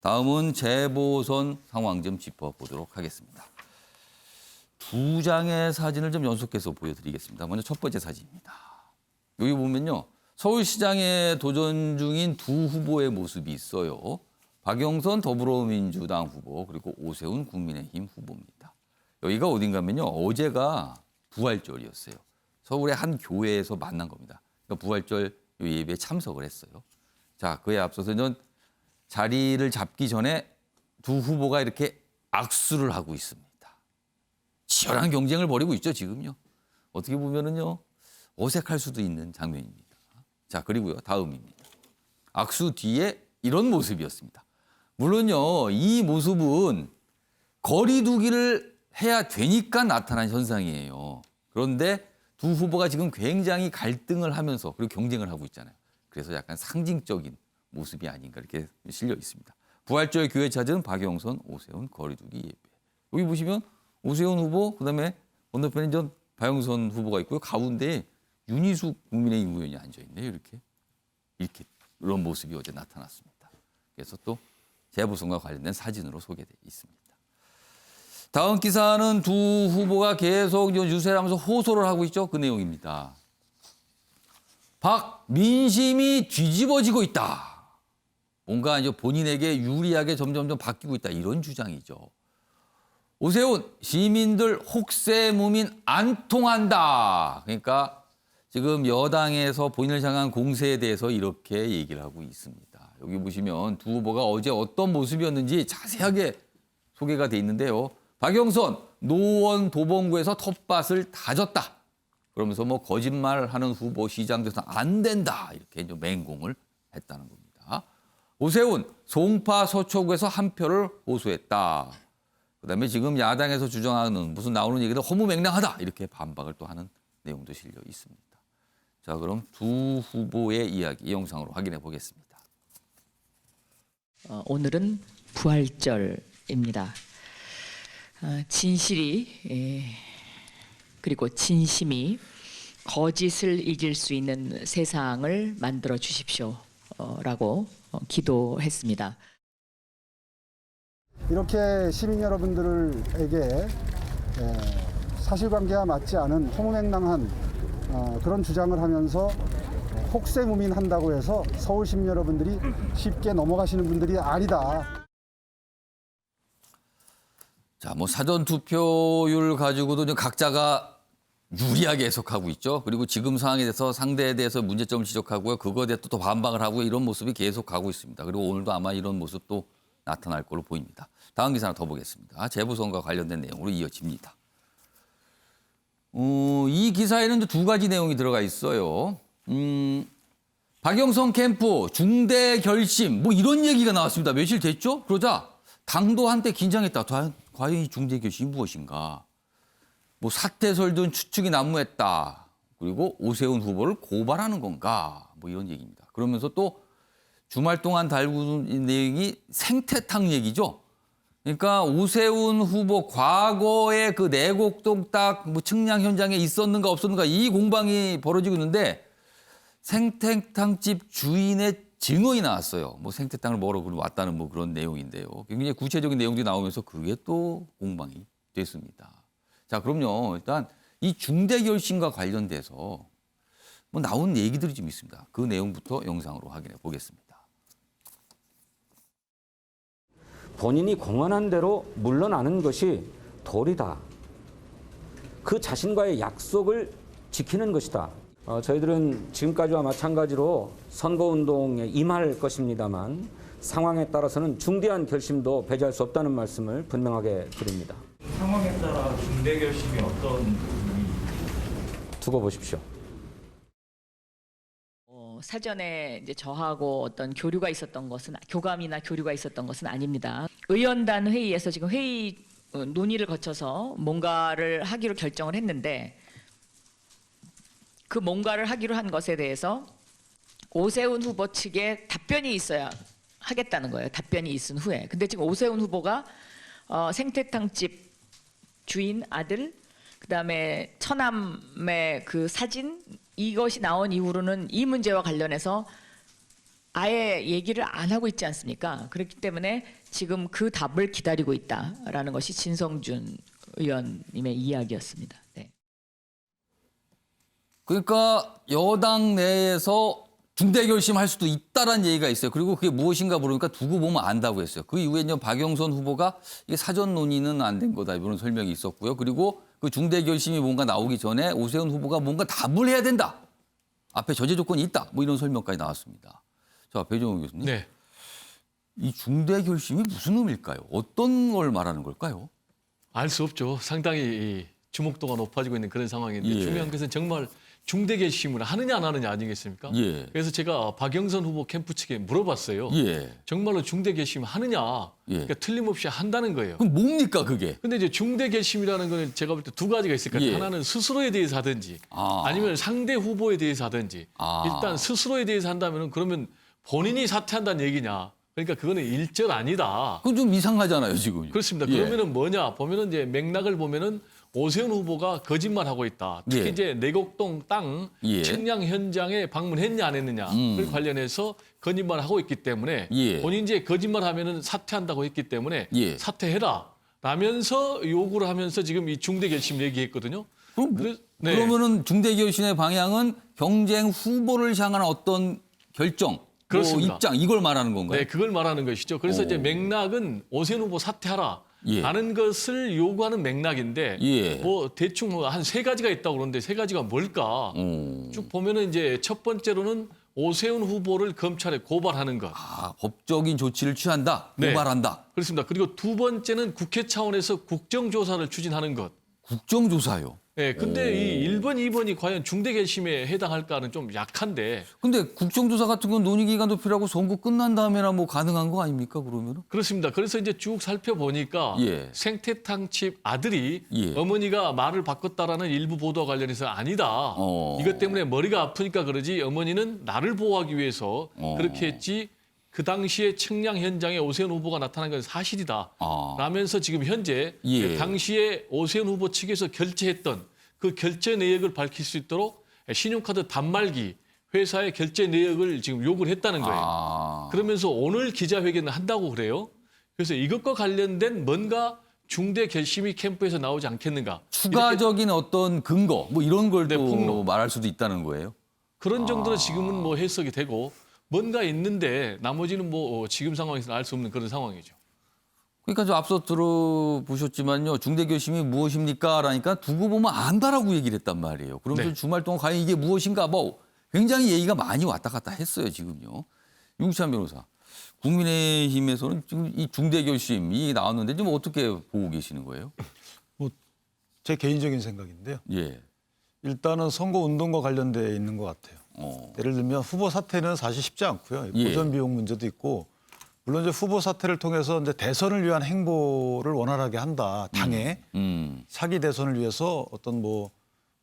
다음은 재보선 상황 좀 짚어보도록 하겠습니다. 두 장의 사진을 좀 연속해서 보여드리겠습니다. 먼저 첫 번째 사진입니다. 여기 보면요. 서울시장에 도전 중인 두 후보의 모습이 있어요. 박영선 더불어민주당 후보 그리고 오세훈 국민의힘 후보입니다. 여기가 어딘가면요. 어제가 부활절이었어요. 서울의 한 교회에서 만난 겁니다. 그러니까 부활절 예배에 참석을 했어요. 자, 그에 앞서서 자리를 잡기 전에 두 후보가 이렇게 악수를 하고 있습니다. 치열한 경쟁을 벌이고 있죠, 지금요. 어떻게 보면은요, 어색할 수도 있는 장면입니다. 자, 그리고요, 다음입니다. 악수 뒤에 이런 모습이었습니다. 물론요, 이 모습은 거리 두기를 해야 되니까 나타난 현상이에요. 그런데 두 후보가 지금 굉장히 갈등을 하면서 그리고 경쟁을 하고 있잖아요. 그래서 약간 상징적인 모습이 아닌가 이렇게 실려 있습니다. 부활절 교회 찾은 박영선, 오세훈 거리두기 예배. 여기 보시면 오세훈 후보, 그다음에 건너편에 박영선 후보가 있고요. 가운데에 윤희숙 국민의힘 의원이 앉아 있네요. 이렇게 이런 모습이 어제 나타났습니다. 그래서 또 재보선과 관련된 사진으로 소개되어 있습니다. 다음 기사는 두 후보가 계속 유세를 하면서 호소를 하고 있죠. 그 내용입니다. 민심이 뒤집어지고 있다. 뭔가 이제 본인에게 유리하게 점점 바뀌고 있다. 이런 주장이죠. 오세훈, 시민들 혹세무민 안 통한다. 그러니까 지금 여당에서 본인을 향한 공세에 대해서 이렇게 얘기를 하고 있습니다. 여기 보시면 두 후보가 어제 어떤 모습이었는지 자세하게 소개가 돼 있는데요. 박영선, 노원 도봉구에서 텃밭을 다졌다. 그러면서 거짓말하는 후보 시장 돼서 안 된다. 이렇게 이제 맹공을 했다는 겁니다. 오세훈, 송파 서초구에서 한 표를 호소했다. 그다음에 지금 야당에서 주장하는 무슨 나오는 얘기도 허무맹랑하다. 이렇게 반박을 또 하는 내용도 실려 있습니다. 자, 그럼 두 후보의 이야기 이 영상으로 확인해 보겠습니다. 오늘은 부활절입니다. 진실이 그리고 진심이 거짓을 이길 수 있는 세상을 만들어 주십시오라고 기도했습니다. 이렇게 시민 여러분들에게 사실관계와 맞지 않은 허무맹랑한 그런 주장을 하면서 혹세무민한다고 해서 서울 시민 여러분들이 쉽게 넘어가시는 분들이 아니다. 자, 사전 투표율 가지고도 각자가 유리하게 해석하고 있죠. 그리고 지금 상황에 대해서 상대에 대해서 문제점을 지적하고요. 그거에 대해 또 반박을 하고 이런 모습이 계속 가고 있습니다. 그리고 오늘도 아마 이런 모습도 나타날 걸로 보입니다. 다음 기사 하나 더 보겠습니다. 재보선과 관련된 내용으로 이어집니다. 이 기사에는 두 가지 내용이 들어가 있어요. 박영선 캠프 중대 결심 이런 얘기가 나왔습니다. 며칠 됐죠? 그러자 당도 한때 긴장했다. 과연 이 중대 결심이 무엇인가? 사퇴설 등 추측이 난무했다. 그리고 오세훈 후보를 고발하는 건가? 이런 얘기입니다. 그러면서 또 주말 동안 달구는 내용이 생태탕 얘기죠. 그러니까 오세훈 후보 과거에 그 내곡동 딱 측량 현장에 있었는가 없었는가 이 공방이 벌어지고 있는데 생태탕집 주인의 증언이 나왔어요. 생태탕을 먹으러 왔다는 그런 내용인데요. 굉장히 구체적인 내용들이 나오면서 그게 또 공방이 됐습니다. 자, 그럼요. 일단 이 중대 결심과 관련돼서 나온 얘기들이 좀 있습니다. 그 내용부터 영상으로 확인해 보겠습니다. 본인이 공언한 대로 물러나는 것이 도리다. 그 자신과의 약속을 지키는 것이다. 저희들은 지금까지와 마찬가지로 선거운동에 임할 것입니다만 상황에 따라서는 중대한 결심도 배제할 수 없다는 말씀을 분명하게 드립니다. 상황에 따라 중대 결심이 어떤 부분이 두고 보십시오. 사전에 이제 저하고 어떤 교류가 있었던 것은 교감이나 교류가 있었던 것은 아닙니다. 의원단 회의에서 지금 회의 논의를 거쳐서 뭔가를 하기로 결정을 했는데 그 뭔가를 하기로 한 것에 대해서 오세훈 후보 측에 답변이 있어야 하겠다는 거예요. 답변이 있은 후에. 근데 지금 오세훈 후보가 생태탕집 주인 아들, 그다음에 처남의 그 사진 이것이 나온 이후로는 이 문제와 관련해서 아예 얘기를 안 하고 있지 않습니까? 그렇기 때문에 지금 그 답을 기다리고 있다라는 것이 진성준 의원님의 이야기였습니다. 네. 그러니까 여당 내에서 중대 결심할 수도 있다라는 얘기가 있어요. 그리고 그게 무엇인가 물으니까 두고 보면 안다고 했어요. 그 이후에 이제 박영선 후보가 이게 사전 논의는 안 된 거다 이런 설명이 있었고요. 그리고 그 중대 결심이 뭔가 나오기 전에 오세훈 후보가 뭔가 답을 해야 된다. 앞에 저제 조건이 있다. 뭐 이런 설명까지 나왔습니다. 자, 배종훈 교수님. 네. 이 중대 결심이 무슨 의미일까요? 어떤 걸 말하는 걸까요? 알 수 없죠. 상당히 이 주목도가 높아지고 있는 그런 상황인데 예. 중요한 것은 정말 중대 결심을 하느냐 안 하느냐 아니겠습니까? 예. 그래서 제가 박영선 후보 캠프 측에 물어봤어요. 예. 정말로 중대 결심 하느냐? 예. 그러니까 틀림없이 한다는 거예요. 그럼 뭡니까 그게? 근데 이제 중대 결심이라는 거는 제가 볼 때 두 가지가 있을 것 같아요. 예. 하나는 스스로에 대해서 하든지 아니면 상대 후보에 대해서 하든지 일단 스스로에 대해서 한다면 그러면 본인이 사퇴한다는 얘기냐? 그러니까 그거는 일절 아니다. 그건 좀 이상하잖아요 지금. 그렇습니다. 예. 그러면은 뭐냐? 보면은 이제 맥락을 보면은 오세훈 후보가 거짓말하고 있다. 특히 예. 이제 내곡동 땅 예. 측량 현장에 방문했냐 안 했느냐를 관련해서 거짓말하고 있기 때문에 예. 본인이 이제 거짓말하면은 사퇴한다고 했기 때문에 예. 사퇴해라. 라면서 요구를 하면서 지금 이 중대 결심 얘기했거든요. 그럼 네. 그러면은 중대 결심의 방향은 경쟁 후보를 향한 어떤 결정, 뭐 그렇습니다. 입장 이걸 말하는 건가요? 네, 그걸 말하는 것이죠. 그래서 오. 이제 맥락은 오세훈 후보 사퇴하라. 예. 라는 것을 요구하는 맥락인데 예. 뭐 대충 뭐 한 세 가지가 있다고 그러는데 세 가지가 뭘까? 쭉 보면은 이제 첫 번째로는 오세훈 후보를 검찰에 고발하는 것. 법적인 조치를 취한다, 네. 고발한다. 그렇습니다. 그리고 두 번째는 국회 차원에서 국정조사를 추진하는 것. 국정조사요. 네, 근데 이 1번, 2번이 과연 중대 결심에 해당할까는 좀 약한데 근데 국정조사 같은 건 논의 기간도 필요하고 선거 끝난 다음에나 뭐 가능한 거 아닙니까 그러면은? 그렇습니다. 그래서 이제 쭉 살펴보니까 예. 생태탕집 아들이 예. 어머니가 말을 바꿨다라는 일부 보도와 관련해서 아니다. 이것 때문에 머리가 아프니까 그러지 어머니는 나를 보호하기 위해서 그렇게 했지 그 당시에 측량 현장에 오세훈 후보가 나타난 건 사실이다. 라면서 지금 현재 예. 그 당시에 오세훈 후보 측에서 결제했던 그 결제 내역을 밝힐 수 있도록 신용카드 단말기 회사의 결제 내역을 지금 요구를 했다는 거예요. 그러면서 오늘 기자회견을 한다고 그래요. 그래서 이것과 관련된 뭔가 중대 결심이 캠프에서 나오지 않겠는가. 추가적인 어떤 근거 뭐 이런 걸 네, 또 폭로. 말할 수도 있다는 거예요. 그런 정도로 지금은 뭐 해석이 되고 뭔가 있는데 나머지는 뭐 지금 상황에서는 알 수 없는 그런 상황이죠. 그러니까 저 앞서 들어보셨지만요. 중대 결심이 무엇입니까? 라니까 두고 보면 안다라고 얘기를 했단 말이에요. 그러면서 네. 주말 동안 과연 이게 무엇인가 뭐 굉장히 얘기가 많이 왔다 갔다 했어요. 지금요. 윤기찬 변호사. 국민의힘에서는 지금 이 중대 결심이 나왔는데 좀 어떻게 보고 계시는 거예요? 제 개인적인 생각인데요. 예. 일단은 선거 운동과 관련돼 있는 것 같아요. 예를 들면 후보 사퇴는 사실 쉽지 않고요. 예. 보전 비용 문제도 있고 물론 이제 후보 사퇴를 통해서 이제 대선을 위한 행보를 원활하게 한다. 당에 차기 대선을 위해서 어떤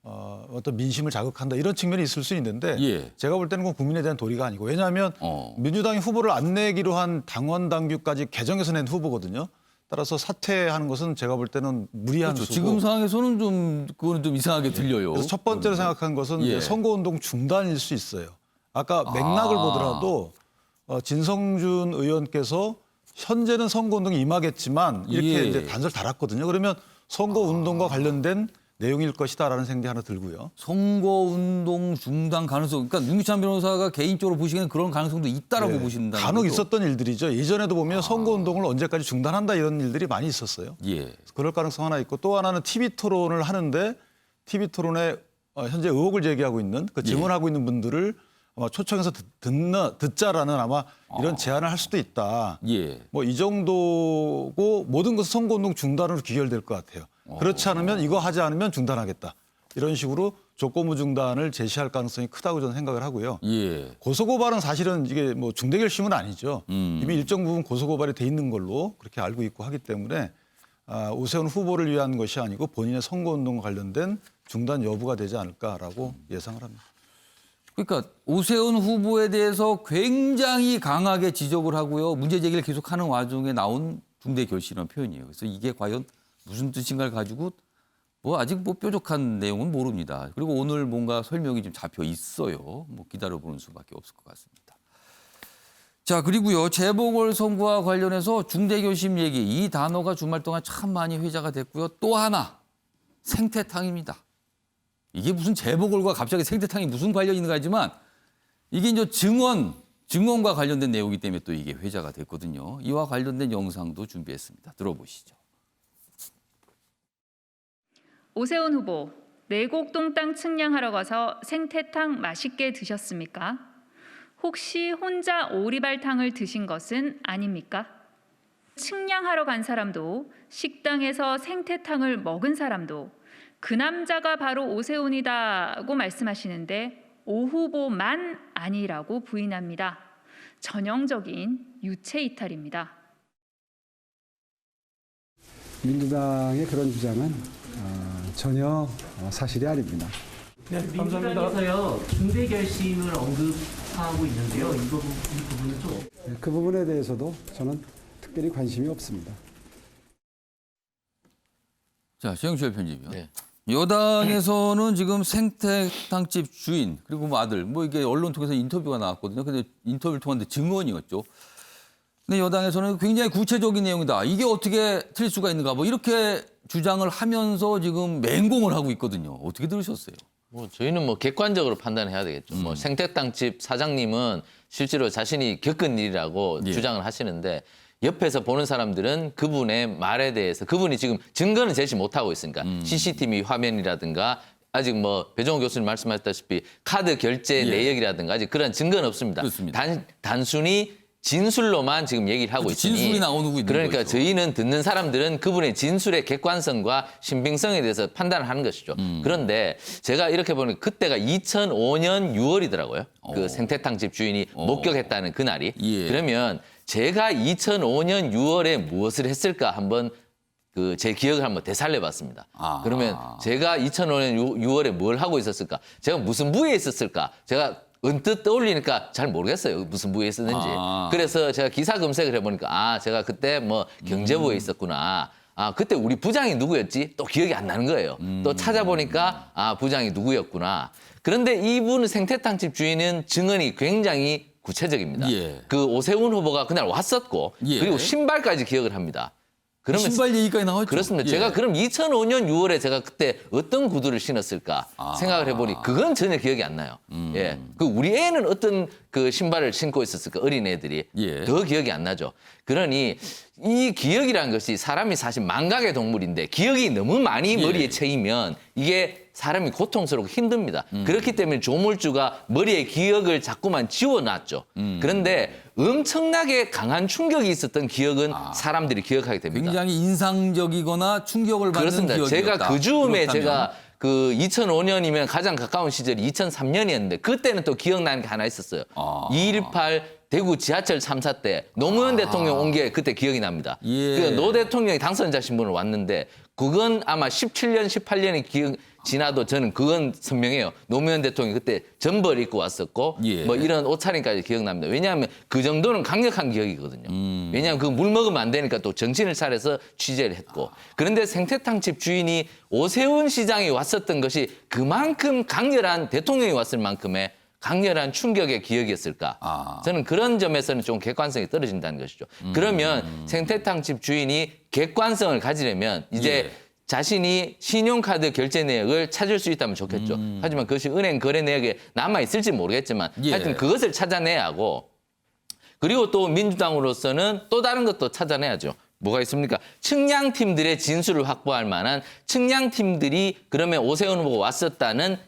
어떤 민심을 자극한다 이런 측면이 있을 수 있는데 예. 제가 볼 때는 그건 국민에 대한 도리가 아니고 왜냐하면 민주당이 후보를 안 내기로 한 당원 당규까지 개정해서 낸 후보거든요. 따라서 사퇴하는 것은 제가 볼 때는 무리한 그렇죠. 수고. 지금 상황에서는 좀 그거는 좀 이상하게 들려요. 그래서 첫 번째로 생각한 것은 예. 이제 선거운동 중단일 수 있어요. 아까 맥락을 보더라도 진성준 의원께서 현재는 선거운동에 임하겠지만 이렇게 예. 이제 단서를 달았거든요. 그러면 선거운동과 관련된 내용일 것이다라는 생각이 하나 들고요. 선거운동 중단 가능성. 그러니까 윤기찬 변호사가 개인적으로 보시기에는 그런 가능성도 있다라고 예. 보신다는 간혹 거죠? 있었던 일들이죠. 예전에도 보면 선거운동을 언제까지 중단한다 이런 일들이 많이 있었어요. 예. 그럴 가능성 하나 있고 또 하나는 TV 토론을 하는데 TV 토론에 현재 의혹을 제기하고 있는 그 증언하고 있는 분들을 아마 초청해서 듣자라는 아마 이런 제안을 할 수도 있다. 예. 뭐 이 정도고 모든 것은 선거운동 중단으로 귀결될 것 같아요. 그렇지 않으면 이거 하지 않으면 중단하겠다. 이런 식으로 조건부 중단을 제시할 가능성이 크다고 저는 생각을 하고요. 예. 고소고발은 사실은 이게 뭐 중대 결심은 아니죠. 이미 일정 부분 고소고발이 돼 있는 걸로 그렇게 알고 있고 하기 때문에 오세훈 후보를 위한 것이 아니고 본인의 선거운동과 관련된 중단 여부가 되지 않을까라고 예상을 합니다. 그러니까 오세훈 후보에 대해서 굉장히 강하게 지적을 하고요. 문제 제기를 계속하는 와중에 나온 중대 결심이라는 표현이에요. 그래서 이게 과연 무슨 뜻인가를 가지고 뭐 아직 뭐 뾰족한 내용은 모릅니다. 그리고 오늘 뭔가 설명이 좀 잡혀 있어요. 뭐 기다려보는 수밖에 없을 것 같습니다. 자, 그리고요. 재보궐선거와 관련해서 중대결심 얘기, 이 단어가 주말 동안 참 많이 회자가 됐고요. 또 하나, 생태탕입니다. 이게 무슨 재보궐과 갑자기 생태탕이 무슨 관련이 있는가 하지만 이게 이제 증언과 관련된 내용이기 때문에 또 이게 회자가 됐거든요. 이와 관련된 영상도 준비했습니다. 들어보시죠. 오세훈 후보, 내곡동 땅 측량하러 가서 생태탕 맛있게 드셨습니까? 혹시 혼자 오리발탕을 드신 것은 아닙니까? 측량하러 간 사람도 식당에서 생태탕을 먹은 사람도 그 남자가 바로 오세훈이다고 말씀하시는데 오 후보만 아니라고 부인합니다. 전형적인 유체 이탈입니다. 민주당의 그런 주장은 전혀 사실이 아닙니다. 네, 민주당에서요 중대 결심을 언급하고 있는데요. 이 부분은 좀 그 부분에 대해서도 저는 특별히 관심이 없습니다. 자, 최영철 편집위원. 네. 여당에서는 지금 생태탕집 주인 그리고 뭐 아들 뭐 이게 언론 통해서 인터뷰가 나왔거든요. 근데 인터뷰를 통한 증언이었죠. 근데 여당에서는 굉장히 구체적인 내용이다. 이게 어떻게 틀릴 수가 있는가 뭐 이렇게 주장을 하면서 지금 맹공을 하고 있거든요. 어떻게 들으셨어요? 뭐 저희는 뭐 객관적으로 판단해야 되겠죠. 뭐 생태탕집 사장님은 실제로 자신이 겪은 일이라고 예. 주장을 하시는데 옆에서 보는 사람들은 그분의 말에 대해서 그분이 지금 증거는 제시 못하고 있으니까 CCTV 화면이라든가 아직 뭐 배종호 교수님 말씀하셨다시피 카드 결제 예. 내역이라든가 아직 그런 증거는 없습니다. 그렇습니다. 단순히 진술로만 지금 얘기를 하고 그렇죠. 있으니 진술이 나오고 있는 그러니까 거죠. 저희는 듣는 사람들은 그분의 진술의 객관성과 신빙성에 대해서 판단을 하는 것이죠. 그런데 제가 이렇게 보니 그때가 2005년 6월이더라고요. 그 생태탕집 주인이 목격했다는 그날이. 예. 그러면 제가 2005년 6월에 무엇을 했을까 한번 그 제 기억을 한번 되살려봤습니다. 그러면 제가 2005년 6월에 뭘 하고 있었을까? 제가 무슨 부에 있었을까? 제가 언뜻 떠올리니까 잘 모르겠어요. 무슨 부에 있었는지. 그래서 제가 기사 검색을 해보니까 제가 그때 뭐 경제부에 있었구나. 그때 우리 부장이 누구였지? 또 기억이 안 나는 거예요. 또 찾아보니까 부장이 누구였구나. 그런데 이분 생태탕집 주인은 증언이 굉장히 구체적입니다. 예. 그 오세훈 후보가 그날 왔었고 예. 그리고 신발까지 기억을 합니다. 그러면 신발 얘기까지 나왔죠. 그렇습니다. 예. 제가 그럼 2005년 6월에 제가 그때 어떤 구두를 신었을까 생각을 해보니 그건 전혀 기억이 안 나요. 예, 그 우리 애는 어떤 그 신발을 신고 있었을까 어린 애들이 예. 더 기억이 안 나죠. 그러니 이 기억이라는 것이 사람이 사실 망각의 동물인데 기억이 너무 많이 머리에 채이면 이게 사람이 고통스럽고 힘듭니다. 그렇기 때문에 조물주가 머리에 기억을 자꾸만 지워놨죠. 그런데 엄청나게 강한 충격이 있었던 기억은 사람들이 기억하게 됩니다. 굉장히 인상적이거나 충격을 받는 그렇습니다. 기억이었다. 제가 그 즈음에 그렇다면. 제가 그 2005년이면 가장 가까운 시절이 2003년이었는데 그때는 또 기억나는 게 하나 있었어요. 2.18 대구 지하철 참사 때 노무현 대통령 온 게 그때 기억이 납니다. 예. 그노 대통령이 당선자 신분으로 왔는데 그건 아마 17년, 18년이 기억 지나도 저는 그건 선명해요. 노무현 대통령이 그때 전벌 입고 왔었고 예. 뭐 이런 옷차림까지 기억납니다. 왜냐하면 그 정도는 강력한 기억이거든요. 왜냐하면 그 물 먹으면 안 되니까 또 정신을 차려서 취재를 했고. 그런데 생태탕집 주인이 오세훈 시장이 왔었던 것이 그만큼 강렬한 대통령이 왔을 만큼의 강렬한 충격의 기억이었을까? 저는 그런 점에서는 좀 객관성이 떨어진다는 것이죠. 그러면 생태탕집 주인이 객관성을 가지려면 이제 예. 자신이 신용카드 결제 내역을 찾을 수 있다면 좋겠죠. 하지만 그것이 은행 거래 내역에 남아있을지 모르겠지만 예. 하여튼 그것을 찾아내야 하고 그리고 또 민주당으로서는 또 다른 것도 찾아내야죠. 뭐가 있습니까? 측량팀들의 진술을 확보할 만한 측량팀들이 그러면 오세훈 후보가 왔었다는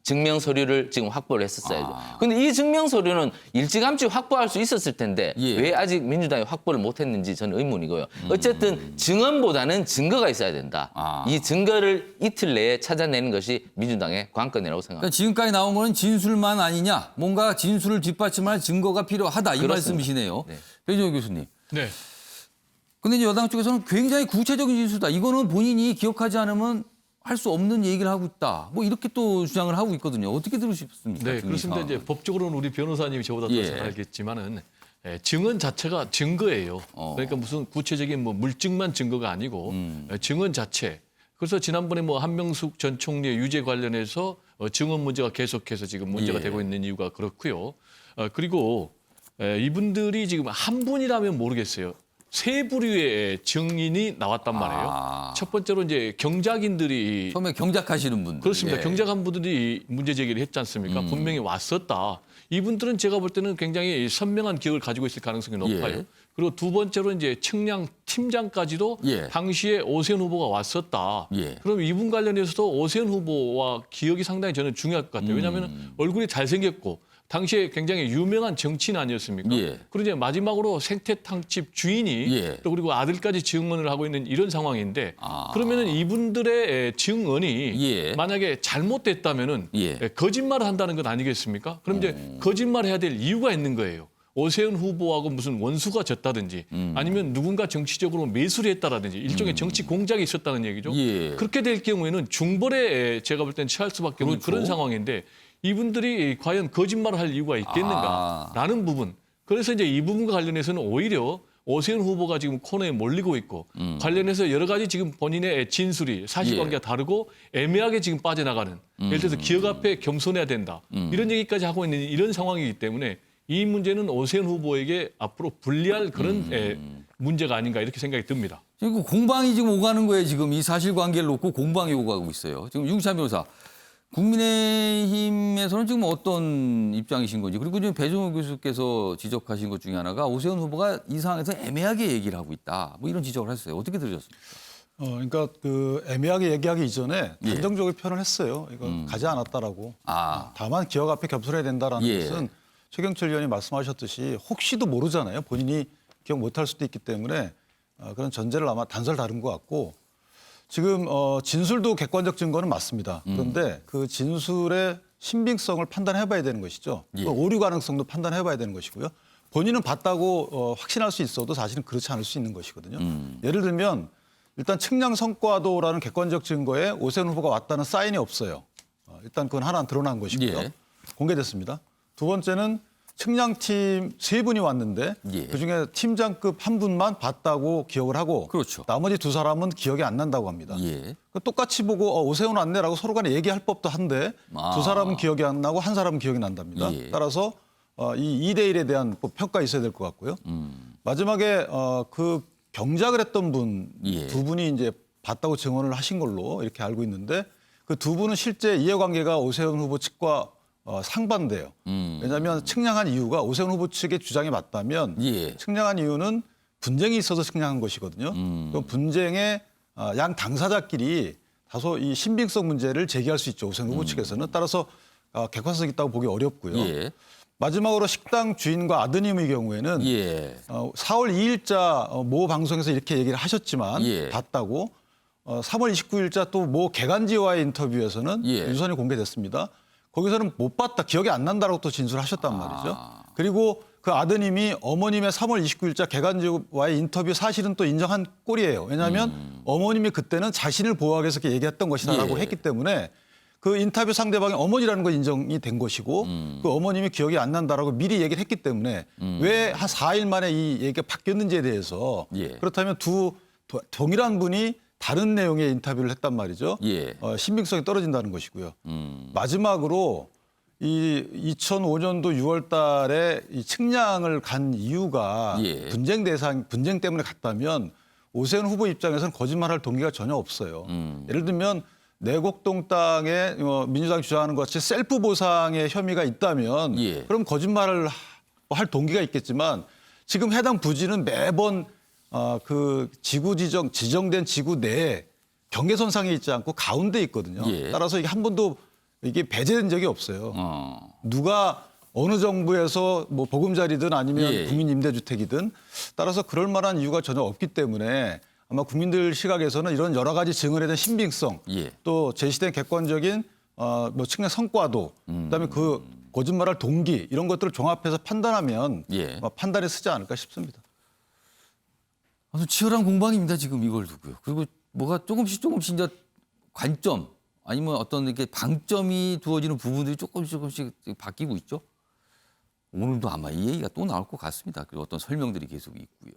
증명 서류를 지금 확보를 했었어야죠. 근데 이 증명 서류는 일찌감치 확보할 수 있었을 텐데 예. 왜 아직 민주당이 확보를 못했는지 저는 의문이고요. 어쨌든 증언보다는 증거가 있어야 된다. 이 증거를 이틀 내에 찾아내는 것이 민주당의 관건이라고 생각합니다. 그러니까 지금까지 나온 거는 진술만 아니냐, 뭔가 진술을 뒷받침할 증거가 필요하다 이 그렇습니다. 말씀이시네요. 네. 배종호 교수님. 네. 근데 이제 여당 쪽에서는 굉장히 구체적인 진술이다. 이거는 본인이 기억하지 않으면 할 수 없는 얘기를 하고 있다. 뭐 이렇게 또 주장을 하고 있거든요. 어떻게 들으셨습니까? 네, 그렇습니다. 이제 법적으로는 우리 변호사님이 저보다 예. 더 잘 알겠지만은 증언 자체가 증거예요. 그러니까 무슨 구체적인 뭐 물증만 증거가 아니고 증언 자체. 그래서 지난번에 뭐 한명숙 전 총리의 유죄 관련해서 증언 문제가 계속해서 지금 문제가 예. 되고 있는 이유가 그렇고요. 그리고 이분들이 지금 한 분이라면 모르겠어요. 세 부류의 증인이 나왔단 말이에요. 첫 번째로 이제 경작인들이 처음에 경작하시는 분들. 그렇습니다. 예. 경작한 분들이 문제 제기를 했지 않습니까? 분명히 왔었다. 이분들은 제가 볼 때는 굉장히 선명한 기억을 가지고 있을 가능성이 높아요. 예. 그리고 두 번째로 이제 측량 팀장까지도 예. 당시에 오세훈 후보가 왔었다. 예. 그럼 이분 관련해서도 오세훈 후보와 기억이 상당히 저는 중요할 것 같아요. 왜냐하면 얼굴이 잘생겼고 당시에 굉장히 유명한 정치인 아니었습니까? 예. 그리고 이제 마지막으로 생태탕집 주인이 예. 또 그리고 아들까지 증언을 하고 있는 이런 상황인데 아. 그러면은 이분들의 증언이 예. 만약에 잘못됐다면은 예. 거짓말을 한다는 것 아니겠습니까? 그럼 이제 거짓말해야 될 이유가 있는 거예요. 오세훈 후보하고 무슨 원수가 졌다든지 아니면 누군가 정치적으로 매수를 했다라든지 일종의 정치 공작이 있었다는 얘기죠. 예. 그렇게 될 경우에는 중벌에 제가 볼 때는 처할 수밖에 없는 그렇죠. 그런 상황인데 이분들이 과연 거짓말을 할 이유가 있겠는가라는 부분. 그래서 이제 이 부분과 관련해서는 오히려 오세훈 후보가 지금 코너에 몰리고 있고 관련해서 여러 가지 지금 본인의 진술이 사실관계가 다르고 애매하게 지금 빠져나가는 예를 들어서 기억 앞에 겸손해야 된다. 이런 얘기까지 하고 있는 이런 상황이기 때문에 이 문제는 오세훈 후보에게 앞으로 불리할 그런 문제가 아닌가 이렇게 생각이 듭니다. 지금 공방이 지금 오가는 거예요. 지금 이 사실관계를 놓고 공방이 오가고 있어요. 지금 윤기찬 변호사, 국민의힘에서는 지금 어떤 입장이신 건지, 그리고 지금 배종호 교수께서 지적하신 것 중에 하나가 오세훈 후보가 이 상황에서 애매하게 얘기를 하고 있다. 뭐 이런 지적을 했어요. 어떻게 들으셨습니까? 그러니까 그 애매하게 얘기하기 이전에 예. 단정적으로 표현을 했어요. 이거 가지 않았다라고. 아. 다만 기억 앞에 겸손해야 된다라는 예. 것은 최경철 의원이 말씀하셨듯이 혹시도 모르잖아요. 본인이 기억 못할 수도 있기 때문에 그런 전제를 아마 단설 다른 것 같고 지금 진술도 객관적 증거는 맞습니다. 그런데 그 진술의 신빙성을 판단해봐야 되는 것이죠. 예. 그 오류 가능성도 판단해봐야 되는 것이고요. 본인은 봤다고 확신할 수 있어도 사실은 그렇지 않을 수 있는 것이거든요. 예를 들면 일단 측량 성과도라는 객관적 증거에 오세훈 후보가 왔다는 사인이 없어요. 일단 그건 하나 드러난 것이고요. 예. 공개됐습니다. 두 번째는 측량팀 3분이 왔는데 예. 그중에 팀장급 한 분만 봤다고 기억을 하고 그렇죠. 나머지 두 사람은 기억이 안 난다고 합니다. 예. 똑같이 보고 오세훈 왔네라고 서로 간에 얘기할 법도 한데 두 사람은 기억이 안 나고 한 사람은 기억이 난답니다. 예. 따라서 이 2대 1에 대한 평가 있어야 될 것 같고요. 마지막에 그 경작을 했던 분 예. 두 분이 이제 봤다고 증언을 하신 걸로 이렇게 알고 있는데 그 두 분은 실제 이해관계가 오세훈 후보 측과 상반돼요. 왜냐하면 측량한 이유가 오세훈 후보 측의 주장이 맞다면 예. 측량한 이유는 분쟁이 있어서 측량한 것이거든요. 그 분쟁의 양 당사자끼리 다소 이 신빙성 문제를 제기할 수 있죠. 오세훈 후보 측에서는. 따라서 객관성 있다고 보기 어렵고요. 예. 마지막으로 식당 주인과 아드님의 경우에는 예. 4월 2일자 모 방송에서 이렇게 얘기를 하셨지만 예. 봤다고 3월 29일자 또 모 개간지와의 인터뷰에서는 예. 유선이 공개됐습니다. 거기서는 못 봤다, 기억이 안 난다라고 또 진술하셨단 말이죠. 그리고 그 아드님이 어머님의 3월 29일자 개간지와의 인터뷰 사실은 또 인정한 꼴이에요. 왜냐하면 어머님이 그때는 자신을 보호하기 위해서 이렇게 얘기했던 것이다라고 예. 했기 때문에 그 인터뷰 상대방이 어머니라는 건 인정이 된 것이고 그 어머님이 기억이 안 난다라고 미리 얘기를 했기 때문에 왜 한 4일 만에 이 얘기가 바뀌었는지에 대해서 예. 그렇다면 동일한 분이 다른 내용의 인터뷰를 했단 말이죠. 예. 신빙성이 떨어진다는 것이고요. 마지막으로 이 2005년도 6월 달에 이 측량을 간 이유가 예. 분쟁 때문에 갔다면 오세훈 후보 입장에서는 거짓말할 동기가 전혀 없어요. 예를 들면 내곡동 땅에 민주당이 주장하는 것 같이 셀프 보상의 혐의가 있다면 예. 그럼 거짓말을 할 동기가 있겠지만 지금 해당 부지는 매번 그 지정된 지구 내에 경계선 상에 있지 않고 가운데 있거든요. 예. 따라서 이게 한 번도 이게 배제된 적이 없어요. 누가 어느 정부에서 뭐 보금자리든 아니면 예. 국민 임대주택이든 따라서 그럴 만한 이유가 전혀 없기 때문에 아마 국민들 시각에서는 이런 여러 가지 증언에 대한 신빙성 예. 또 제시된 객관적인 뭐 측량 성과도 그다음에 그 거짓말할 동기 이런 것들을 종합해서 판단하면 예. 판단에 쓰지 않을까 싶습니다. 아주 치열한 공방입니다. 지금 이걸 두고요. 그리고 뭐가 조금씩 이제 관점 아니면 어떤 이렇게 방점이 두어지는 부분들이 조금씩 바뀌고 있죠. 오늘도 아마 이 얘기가 또 나올 것 같습니다. 그리고 어떤 설명들이 계속 있고요.